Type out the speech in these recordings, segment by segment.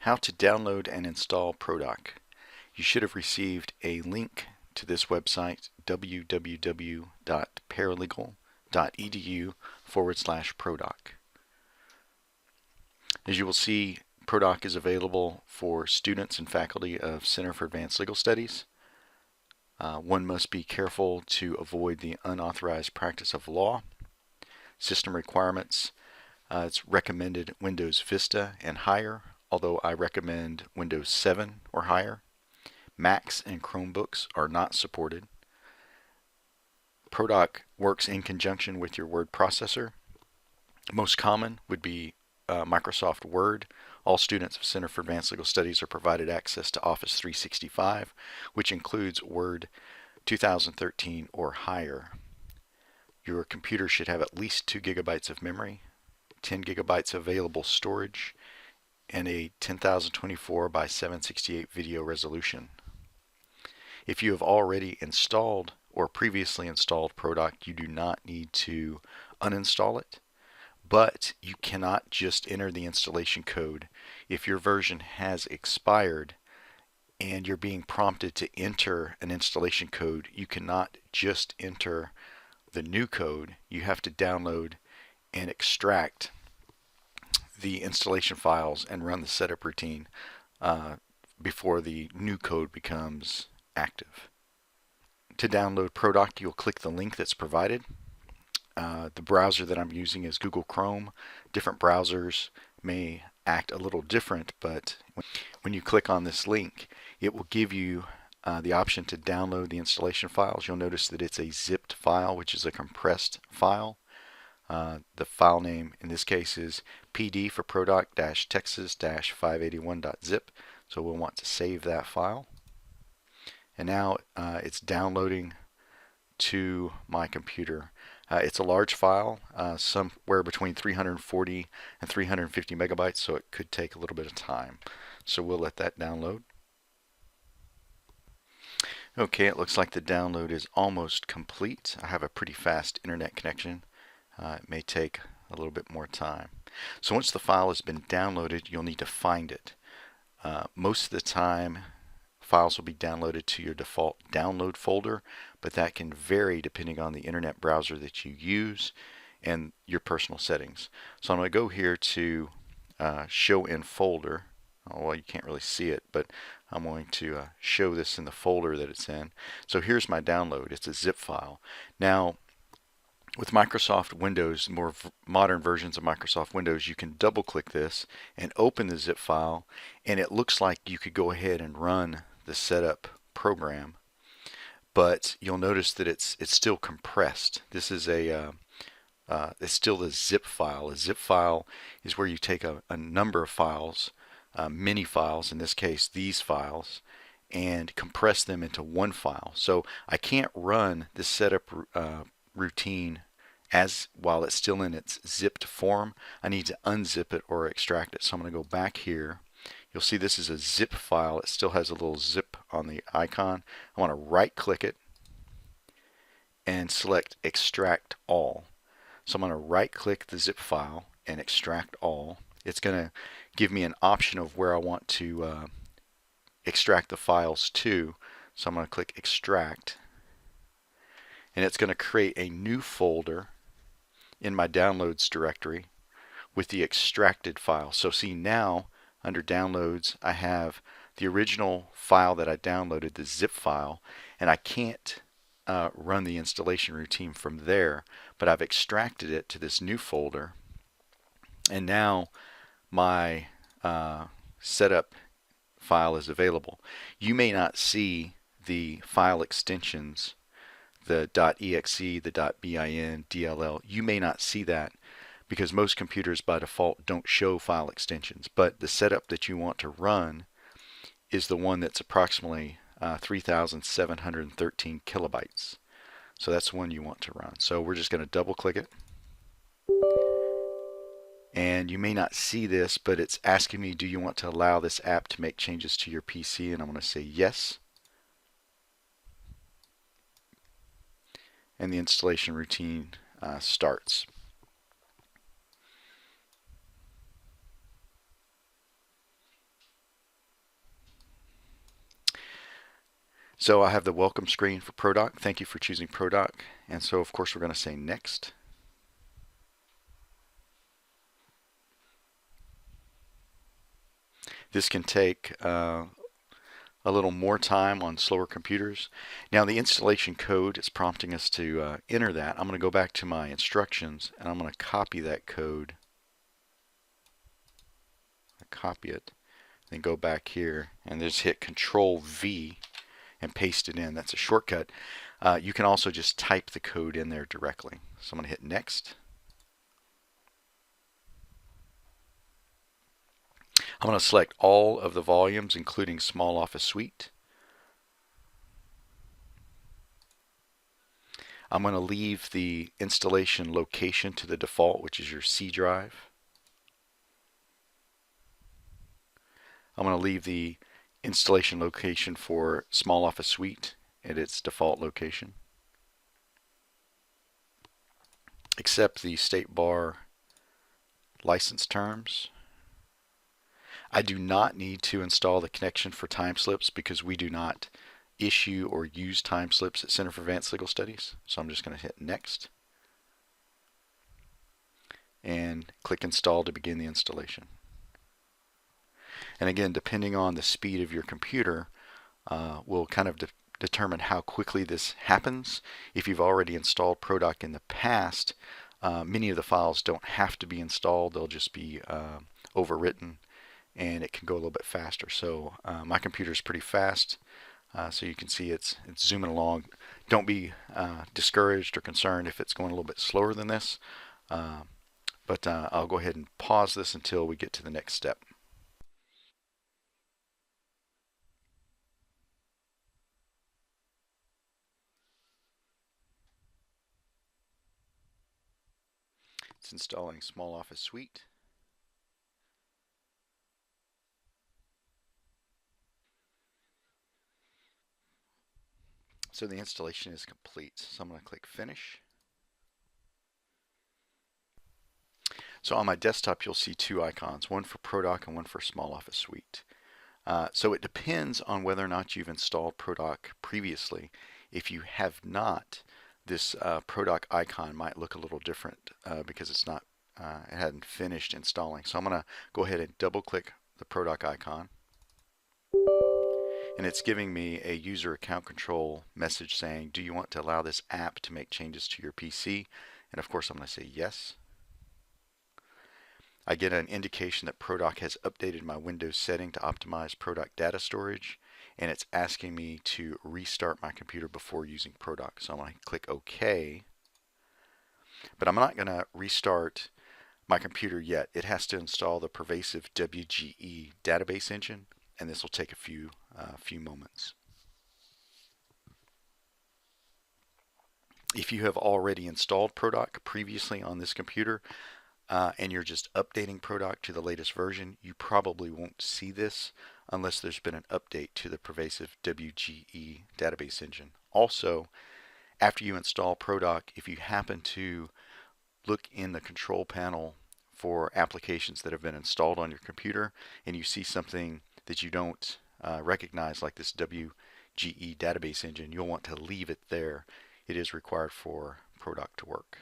How to download and install Prodoc. You should have received a link to this website, www.paralegal.edu/Prodoc. As you will see, Prodoc is available for students and faculty of Center for Advanced Legal Studies. One must be careful to avoid the unauthorized practice of law. System requirements. It's recommended Windows Vista and higher, although I recommend Windows 7 or higher. Macs and Chromebooks are not supported. Prodoc works in conjunction with your word processor. Most common would be Microsoft Word. All students of Center for Advanced Legal Studies are provided access to Office 365, which includes Word 2013 or higher. Your computer should have at least 2 gigabytes of memory, 10 gigabytes available storage, and a 10,024 by 768 video resolution. If you have already installed or previously installed Prodoc, you do not need to uninstall it, but you cannot just enter the installation code. If your version has expired and you're being prompted to enter an installation code, you cannot just enter the new code. You have to download and extract the installation files and run the setup routine before the new code becomes active. To download Prodoc, you'll click the link that's provided. The browser that I'm using is Google Chrome. Different browsers may act a little different, but when you click on this link, it will give you the option to download the installation files. You'll notice that it's a zipped file, which is a compressed file. The file name in this case is PD for Prodoc-Texas-581.zip, so we'll want to save that file. And now it's downloading to my computer. It's a large file, somewhere between 340 and 350 megabytes, so it could take a little bit of time. So we'll let that download. Okay, it looks like the download is almost complete. I have a pretty fast internet connection. It may take a little bit more time. So once the file has been downloaded, you'll need to find it. Most of the time, files will be downloaded to your default download folder, but that can vary depending on the internet browser that you use and your personal settings. So I'm going to go here to show in folder. Oh, well, you can't really see it, but I'm going to show this in the folder that it's in. So here's my download. It's a zip file. Now, with Microsoft Windows, more modern versions of Microsoft Windows, you can double click this and open the zip file, and it looks like you could go ahead and run the setup program, but you'll notice that it's still compressed. This is it's still the zip file. A zip file is where you take a number of files, many files, in this case these files, and compress them into one file. So I can't run this setup routine while it's still in its zipped form. I need to unzip it or extract it. So I'm going to go back here. You'll see this is a zip file. It still has a little zip on the icon. I want to right click it and select extract all. So I'm going to right click the zip file and extract all. It's going to give me an option of where I want to extract the files to. So I'm going to click extract, and it's going to create a new folder in my downloads directory with the extracted file. So see, now under downloads I have the original file that I downloaded, the zip file, and I can't run the installation routine from there, but I've extracted it to this new folder, and now my setup file is available. You may not see the file extensions, the .exe, the .bin, DLL. You may not see that because most computers by default don't show file extensions, but the setup that you want to run is the one that's approximately 3,713 kilobytes. So that's the one you want to run. So we're just going to double click it. And you may not see this, but it's asking me, do you want to allow this app to make changes to your PC? And I'm going to say yes. And the installation routine starts. So I have the welcome screen for Prodoc. Thank you for choosing Prodoc. And so of course we're going to say next. This can take a little more time on slower computers. Now the installation code is prompting us to enter that. I'm going to go back to my instructions and I'm going to copy that code. Copy it, then go back here and just hit Control V and paste it in. That's a shortcut. You can also just type the code in there directly. So I'm going to hit next. I'm going to select all of the volumes, including Small Office Suite. I'm going to leave the installation location to the default, which is your C drive. I'm going to leave the installation location for Small Office Suite at its default location. Accept the state bar license terms. I do not need to install the connection for time slips because we do not issue or use time slips at Center for Advanced Legal Studies. So I'm just going to hit next and click install to begin the installation. And again, depending on the speed of your computer, will kind of determine how quickly this happens. If you've already installed Prodoc in the past, many of the files don't have to be installed. They'll just be overwritten and it can go a little bit faster. So my computer is pretty fast. So you can see it's zooming along. Don't be discouraged or concerned if it's going a little bit slower than this. But I'll go ahead and pause this until we get to the next step. It's installing Small Office Suite. So the installation is complete. So I'm going to click Finish. So on my desktop, you'll see two icons, one for Prodoc and one for Small Office Suite. So it depends on whether or not you've installed Prodoc previously. If you have not, this Prodoc icon might look a little different because it's not, it hadn't finished installing. So I'm going to go ahead and double click the Prodoc icon. And it's giving me a user account control message saying, do you want to allow this app to make changes to your PC? And of course I'm going to say yes. I get an indication that Prodoc has updated my Windows setting to optimize Prodoc data storage, and it's asking me to restart my computer before using Prodoc. So I'm going to click OK. But I'm not going to restart my computer yet. It has to install the Pervasive WGE database engine, and this will take a few moments. If you have already installed Prodoc previously on this computer, and you're just updating Prodoc to the latest version, you probably won't see this unless there's been an update to the Pervasive WGE database engine. Also, after you install Prodoc, if you happen to look in the control panel for applications that have been installed on your computer and you see something that you don't recognize, like this WGE database engine, you'll want to leave it there. It is required for Prodoc to work.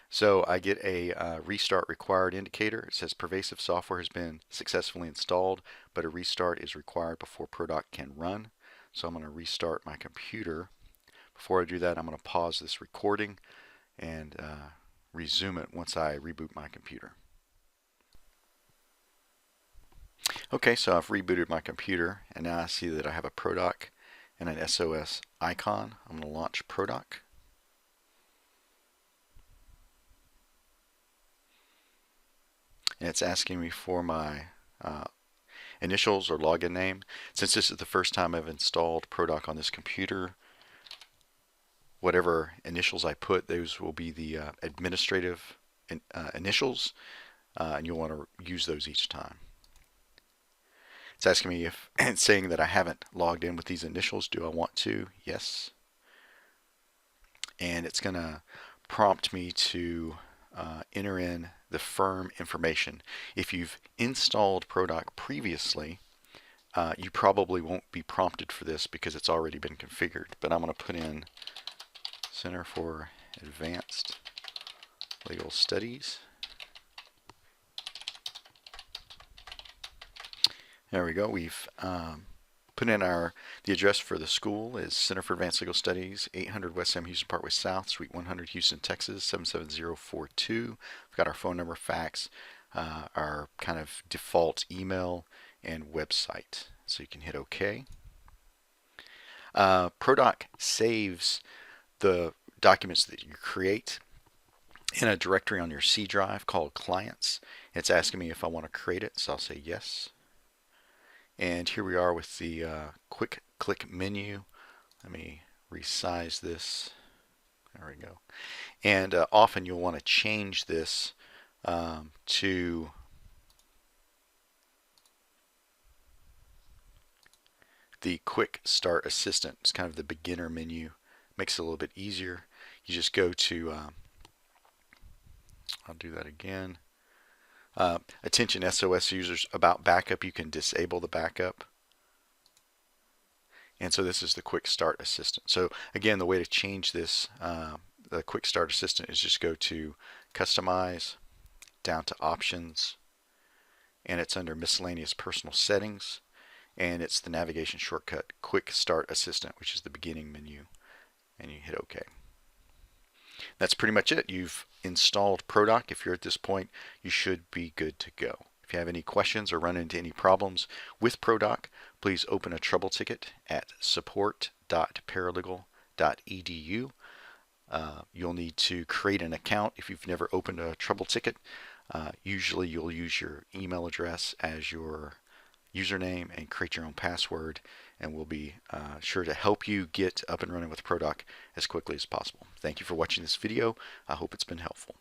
So I get a restart required indicator. It says Pervasive software has been successfully installed, but a restart is required before Prodoc can run. So I'm going to restart my computer. Before I do that, I'm going to pause this recording and resume it once I reboot my computer. Okay, so I've rebooted my computer, and now I see that I have a Prodoc and an SOS icon. I'm going to launch Prodoc. And it's asking me for my initials or login name. Since this is the first time I've installed Prodoc on this computer, whatever initials I put, those will be the administrative initials, and you'll want to use those each time. It's asking me if, and saying that I haven't logged in with these initials. Do I want to? Yes. And it's going to prompt me to enter in the firm information. If you've installed Prodoc previously, You probably won't be prompted for this because it's already been configured, but I'm going to put in Center for Advanced Legal Studies. There we go. We've put in the address for the school is Center for Advanced Legal Studies, 800 West Sam Houston Parkway South, Suite 100, Houston, Texas, 77042. We've got our phone number, fax, our kind of default email, and website. So you can hit OK. Prodoc saves the documents that you create in a directory on your C drive called Clients. It's asking me if I want to create it, so I'll say yes. And here we are with the quick click menu. Let me resize this. There we go. And often you'll want to change this to the Quickstart Assistant. It's kind of the beginner menu. Makes it a little bit easier. You just go to, I'll do that again. Attention SOS users, about backup, you can disable the backup. And so this is the Quickstart Assistant. So again, the way to change this, the Quickstart Assistant, is just go to Customize, down to Options, and it's under Miscellaneous Personal Settings, and it's the navigation shortcut Quickstart Assistant, which is the beginning menu, and you hit OK. That's pretty much it. You've installed Prodoc. If you're at this point, you should be good to go. If you have any questions or run into any problems with Prodoc, please open a trouble ticket at support.paralegal.edu. You'll need to create an account if you've never opened a trouble ticket. Usually you'll use your email address as your username and create your own password, and we'll be sure to help you get up and running with Prodoc as quickly as possible. Thank you for watching this video. I hope it's been helpful.